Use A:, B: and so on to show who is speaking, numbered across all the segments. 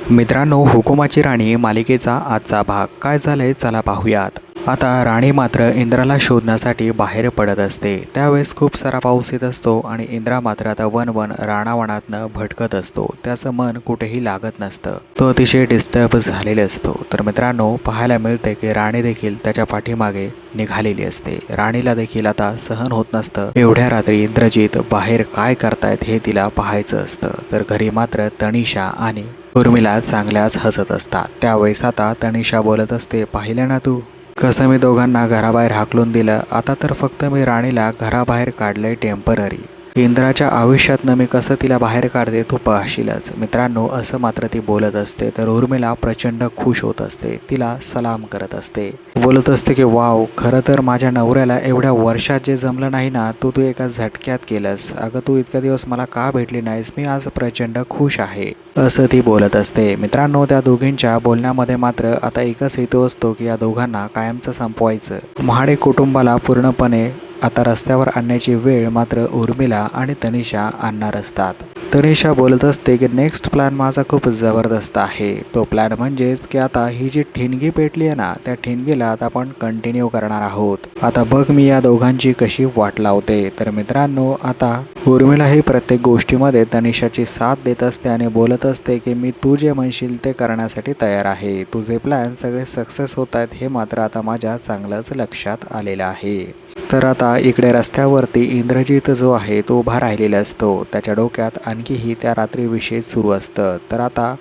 A: मित्रांनो, हुकुमाची राणी मालिकेचा आजचा भाग काय झालंय चला पाहूयात. आता राणी मात्र इंद्राला शोधण्यासाठी बाहेर पडत असते. त्यावेळेस खूप सारा पाऊस येत असतो आणि इंद्रा मात्र आता वन रानावनातनं भटकत असतो. त्याचं मन कुठेही लागत नसतं. तो अतिशय डिस्टर्ब झालेला असतो. तर मित्रांनो, पाहायला मिळते की राणी देखील त्याच्या पाठीमागे निघालेली असते. राणीला देखील आता सहन होत नसतं. एवढ्या रात्री इंद्रजित बाहेर काय करतायत हे तिला पाहायचं असतं. तर घरी मात्र तनिषा आणि उर्मिला चांगल्याच हसत असतात. त्यावेळेस आता तनिषा बोलत असते, पाहिलं ना तू कसं मी दोघांना घराबाहेर हाकलून दिलं. आता तर फक्त मी राणीला घराबाहेर काढलंय टेम्पररी. इंद्राच्या आयुष्यातनं मी कसं तिला बाहेर काढते तू पाहशीलच. मित्रांनो, असं मात्र ती बोलत असते. तर उर्मिला प्रचंड खुश होत असते. तिला सलाम करत असते. बोलत असते की वाव, खरं तर माझ्या नवऱ्याला एवढ्या वर्षात जे जमलं नाही ना, तू एका झटक्यात केलंस. अगं, तू इतका दिवस मला का भेटली नाहीस, मी आज प्रचंड खुश आहे, असं ती बोलत असते. मित्रांनो, त्या दोघींच्या बोलण्यामध्ये मात्र आता एकच हेतू असतो की या दोघांना कायमचं संपवायचं. महाडे कुटुंबाला पूर्णपणे आता रस्त्यावर आणण्याची वेळ मात्र उर्मिला आणि तनिषा आणणार असतात. तनिषा बोलत असते की नेक्स्ट प्लॅन माझा खूप जबरदस्त आहे. तो प्लॅन म्हणजेच की आता ही जी ठिणगी पेटली आहे ना, त्या ठिणगीला आता आपण कंटिन्यू करणार आहोत. आता बघ मी या दोघांची कशी वाट लावते. तर मित्रांनो, आता उर्मिला ही प्रत्येक गोष्टीमध्ये तनिषाची साथ देत असते आणि बोलत असते की मी तू जे म्हणशील ते करण्यासाठी तयार आहे. तुझे प्लॅन सगळे सक्सेस होत आहेत हे मात्र आता माझ्या चांगलंच लक्षात आलेलं आहे. तर आता इकडे रस्त्यावरती इंद्रजित जो आहे तो उभा राहिलेला असतो. त्याच्या डोक्यात आणखीही त्या रात्रीविषयी सुरू असतं. तर आता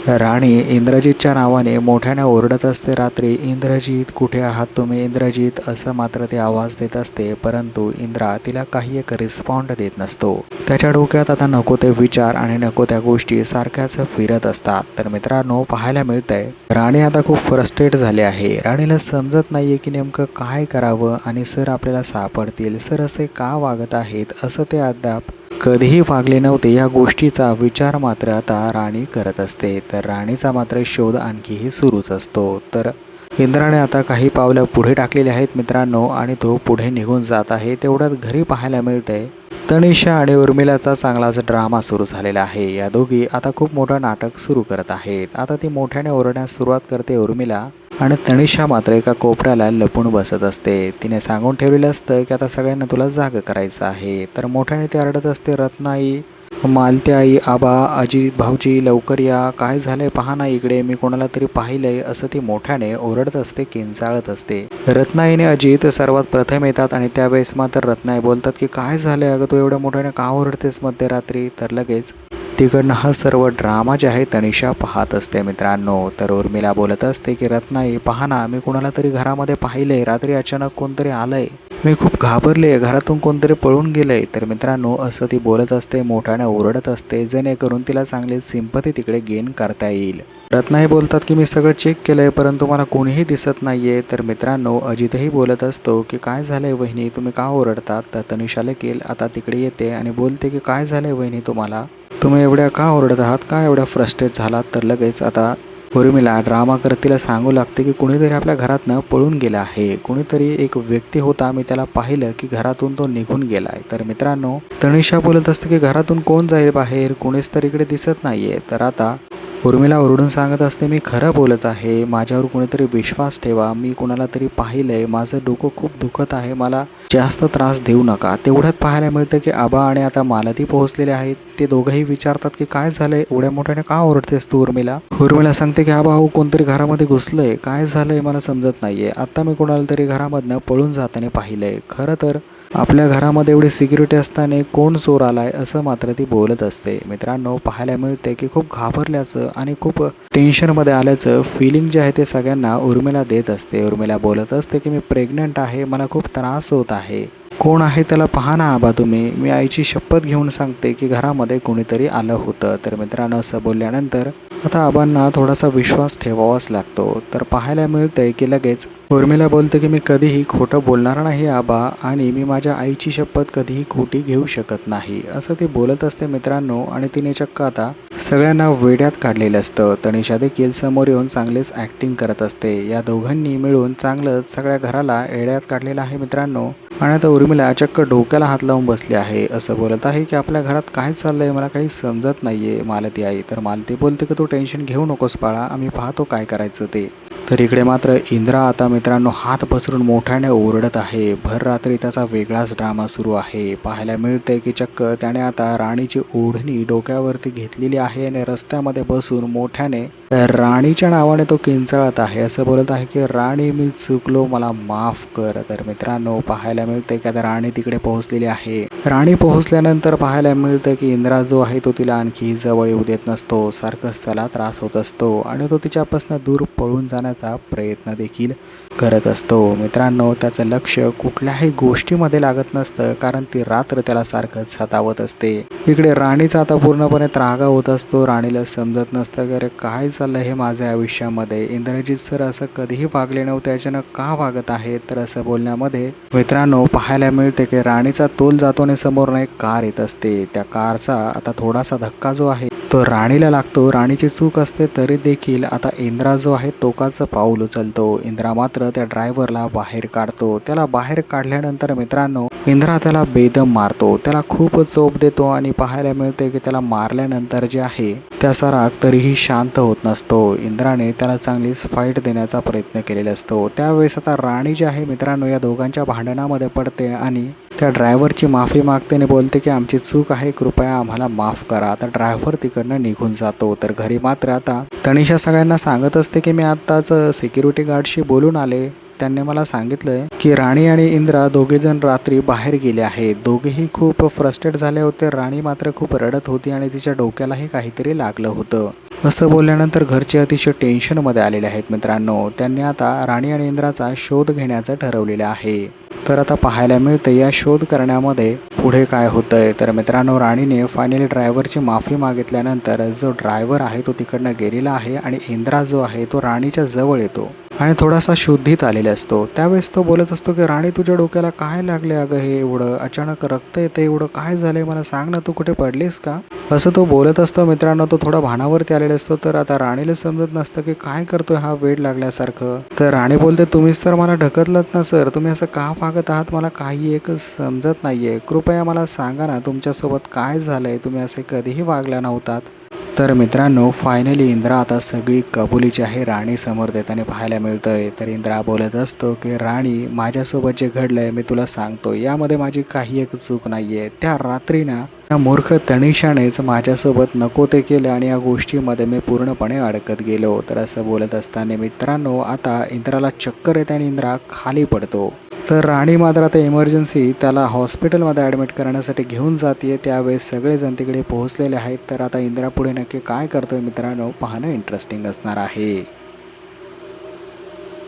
A: राणी इंद्रजितच्या नावाने मोठ्याने ओरडत असते. रात्री, इंद्रजित कुठे आहात तुम्ही, इंद्रजित, असं मात्र ते आवाज देत असते. परंतु इंद्रा तिला काही एक रिस्पॉन्ड देत नसतो. त्याच्या डोक्यात आता नको ते विचार आणि नको त्या गोष्टी सारख्याच फिरत असतात. तर मित्रांनो, पाहायला मिळतंय राणी आता खूप फ्रस्ट्रेट झाली आहे. राणीला समजत नाहीये की नेमकं काय करावं आणि सर आपल्याला सापडतील, सर असे का वागत आहेत, असं ते अद्याप कधीही वागले नव्हते. या गोष्टीचा विचार मात्र आता राणी करत असते. तर राणीचा मात्र शोध आणखीही सुरूच असतो. तर इंद्राने आता काही पावलं पुढे टाकलेली आहेत मित्रांनो, आणि तो पुढे निघून जात आहे. तेवढ्यात घरी पाहायला मिळतंय तनिषा आणि उर्मिलाचा चांगलाच ड्रामा सुरू झालेला आहे. या दोघी आता खूप मोठं नाटक सुरू करत आहेत. आता ती मोठ्याने ओरडण्यास सुरुवात करते उर्मिला, आणि तनिषा मात्र एका कोपऱ्याला लपून बसत असते. तिने सांगून ठेवलेलं असतं की आता सगळ्यांना तुला जाग करायचं आहे. तर मोठ्याने ती रडत असते, रत्नाई, मालत्याई, आबा, अजित भाऊजी, लवकर या, काय झालंय पहा ना इकडे, मी कोणाला तरी पाहिलंय, असं ती मोठ्याने ओरडत असते, किंचाळत असते. रत्नाईने अजित सर्वात प्रथम येतात आणि त्यावेळेस मात्र रत्नाई बोलतात की काय झालंय अगं, तू एवढ्या मोठ्याने का ओरडतेस मध्यरात्री. तर लगेच तिकडनं हा सर्व ड्रामा जे आहे तनिषा पाहत असते मित्रांनो. तर उर्मिला बोलत असते की रत्नाई, पहा ना, मी कोणाला तरी घरामध्ये पाहिलंय, रात्री अचानक कोणतरी आलंय, मी खूप घाबरले, घरातून कोणतरी पळून गेलंय. तर मित्रांनो, असं ती बोलत असते, मोठ्याने ओरडत असते, जेणेकरून तिला चांगली सिंपती तिकडे गेन करता येईल. रत्नाई बोलतात की मी सगळं चेक केलंय परंतु मला कोणीही दिसत नाहीये. तर मित्रांनो, अजितही बोलत असतो की काय झालंय वहिनी, तुम्ही का ओरडतात. तर तनिषा देखील आता तिकडे येते आणि बोलते की काय झालंय वहिनी, तुम्हाला, तुम्ही एवढ्या का ओरडत आहात, का एवढ्या फ्रस्ट्रेट झालात. तर लगेच आता उर्मिला ड्रामा करत तिला सांगू लागते की कुणीतरी आपल्या घरातनं पळून गेला आहे, कुणीतरी एक व्यक्ती होता, मी त्याला पाहिलं की घरातून तो निघून गेलाय. तर मित्रांनो, तनिषा बोलत असते की घरातून कोण जाईल बाहेर, कुणीच तर इकडे दिसत नाहीये. तर आता उर्मिला ओरडून सांगत असते, मी खरं बोलत आहे, माझ्यावर कुणीतरी विश्वास ठेवा, मी कुणाला तरी पाहिलंय, माझं डोकं खूप दुखत आहे, मला जास्त त्रास देऊ नका. तेवढ्यात पाहायला मिळतं की आबा आणि आता मालती पोहोचलेले आहेत. ते दोघंही विचारतात की काय झालंय, एवढ्या मोठ्याने का ओरडतेस तू उर्मिला. उर्मिला सांगते की आबा हो, कोणतरी घरामध्ये घुसलंय, काय झालंय मला समजत नाहीये, आता मी कोणाला तरी घरामधनं पळून जाताना पाहिलंय, खरं तर आपल्या घरामध्ये एवढी सिक्युरिटी असताना कोण चोर आलाय, असं मात्र ती बोलत असते. मित्रांनो, पाहायला मिळते की खूप घाबरल्याचं आणि खूप टेन्शनमध्ये आल्याचं फिलिंग जे आहे ते सगळ्यांना उर्मिला देत असते. उर्मिला बोलत असते की मी प्रेग्नंट आहे, मला खूप त्रास होत आहे, कोण आहे त्याला पहा ना आबा तुम्ही, मी आईची शपथ घेऊन सांगते की घरामध्ये कोणीतरी आलं होतं. तर मित्रांनो, असं बोलल्यानंतर आता आबांना थोडासा विश्वास ठेवावाच लागतो. तर पाहायला मिळतंय की लगेच उर्मिला बोलते की मी कधीही खोटं बोलणार नाही आबा, आणि मी माझ्या आईची शपथ कधीही खोटी घेऊ शकत नाही, असं ती बोलत असते मित्रांनो. आणि तिने चक्क आता सगळ्यांना वेड्यात काढलेलं असतं. तनिषा देखील समोर येऊन चांगलेच ॲक्टिंग करत असते. या दोघांनी मिळून चांगलंच सगळ्या घराला वेड्यात काढलेलं आहे मित्रांनो. आणि आता उर्मिला चक्क डोक्याला हात लावून बसली आहे. असं बोलत आहे की आपल्या घरात काय चाललंय, मला काही समजत नाहीये मालती आई. तर मालती बोलते की तू टेन्शन घेऊ नकोस बाळा, आम्ही पाहतो काय करायचं ते. तर इकडे मात्र इंद्रा आता मित्रांनो हात पसरून मोठ्याने ओरडत आहे. भर रात्री त्याचा वेगळाच ड्रामा सुरू आहे. पाहायला मिळते की चक्क त्याने आता राणीची ओढणी डोक्यावरती घेतलेली आहे आणि रस्त्यामध्ये बसून मोठ्याने राणीच्या नावाने तो किंचाळत आहे. असं बोलत आहे की राणी मी चुकलो, मला माफ कर. तर मित्रांनो पाहायला मिळते की आता राणी तिकडे पोहोचलेली आहे. राणी पोहोचल्यानंतर पाहायला मिळतं की इंद्रा जो आहे तो तिला आणखी जवळ येऊ देत नसतो. सारखंच त्याला त्रास होत असतो आणि तो तिच्यापासून दूर पळून जाण्याचा प्रयत्न देखील करत असतो. मित्रांनो त्याचं लक्ष कुठल्याही गोष्टीमध्ये लागत नसतं, कारण ती रात्र त्याला सारखंच सतावत असते. इकडे राणीचा आता पूर्णपणे त्रागा होत असतो. राणीला समजत नसतं की अरे काय चाललं हे माझ्या आयुष्यामध्ये, इंद्रजित सर असं कधीही वागले नव्हते, अचानक का वागत आहेत. तर असं बोलण्यामध्ये मित्रांनो पाहायला मिळते की राणीचा तोल जातो आणि समोरून एक कार येत असते. त्या कारचा आता थोडासा धक्का जो आहे तो राणीला लागतो. राणीची चूक असते तरी देखील आता इंद्रा जो आहे टोकाचं पाऊल उचलतो. इंद्रा मात्र त्या ड्रायव्हरला बाहेर काढतो. त्याला बाहेर काढल्यानंतर मित्रांनो इंद्रा त्याला बेदम मारतो, त्याला खूप चोप देतो आणि पाहायला मिळते की त्याला मारल्यानंतर जे आहे त्याचा राग तरीही शांत होत नसतो. इंद्राने त्याला चांगलीच फाईट देण्याचा प्रयत्न केलेला असतो. त्यावेळेस आता राणी जी आहे मित्रांनो या दोघांच्या भांडणामध्ये पडते आणि त्या ड्रायव्हरची माफी मागते आणि बोलते की आमची चूक आहे, कृपया आम्हाला माफ करा. आता ड्रायव्हर तिकडनं निघून जातो. तर घरी मात्र आता तनिषा सगळ्यांना सांगत असते की मी आत्ताच सिक्युरिटी गार्डशी बोलून आले, त्यांनी मला सांगितलंय की राणी आणि इंद्रा दोघेजण रात्री बाहेर गेले आहेत. दोघेही खूप फ्रस्ट्रेट झाले होते. राणी मात्र खूप रडत होती आणि तिच्या डोक्यालाही काहीतरी लागलं होतं. असं बोलल्यानंतर घरचे अतिशय टेन्शनमध्ये आलेले आहेत. मित्रांनो त्यांनी आता राणी आणि इंद्राचा शोध घेण्याचं ठरवलेलं आहे. तर आता पाहायला मिळतं या शोध करण्यामध्ये पुढे काय होतंय. तर मित्रांनो राणीने फायनली ड्रायव्हरची माफी मागितल्यानंतर जो ड्रायव्हर आहे तो तिकडनं गेलेला आहे आणि इंद्रा जो आहे तो राणीच्या जवळ येतो आणि थोडासा शुद्धीत आलेला असतो. त्यावेळेस तो बोलत असतो की राणी तुझ्या डोक्याला काय लागले अगं, हे एवढं अचानक रक्त येतं, एवढं काय झालंय मला सांग ना, तू कुठे पडलीस का, असं तो बोलत असतो. मित्रांनो तो थोडा भानावरती आलेला असतो. तर आता राणीला समजत नसतं की काय करतोय हा वेड लागल्यासारखं. तर राणी बोलते तुम्हीच तर मला ढकललत ना सर, तुम्ही असं का वागत आहात, मला काही एकच समजत नाहीये, कृपया मला सांगा ना तुमच्यासोबत काय झालंय, तुम्ही असे कधीही वागला नव्हतात. तर मित्रांनो फायनली इंद्रा आता सगळी कबुलीची आहे राणी समोर देताना पाहायला मिळतंय. तर इंद्रा बोलत असतो की राणी माझ्यासोबत जे घडलंय मी तुला सांगतो, यामध्ये माझी काही एक चूक नाहीये. त्या रात्री ना त्या मूर्ख तनिषानेच माझ्यासोबत नको ते केलं आणि या गोष्टीमध्ये मी पूर्णपणे अडकत गेलो. तर असं बोलत असताना मित्रांनो आता इंद्राला चक्कर येते आणि इंद्रा खाली पडतो. तर राणी मात्र आता इमर्जन्सी त्याला हॉस्पिटलमध्ये ॲडमिट करण्यासाठी घेऊन जाते. त्यावेळेस सगळेजण तिकडे पोहोचलेले आहेत. तर आता इंद्रा पुढे नक्की काय करतोय मित्रांनो पाहणं इंटरेस्टिंग असणार आहे.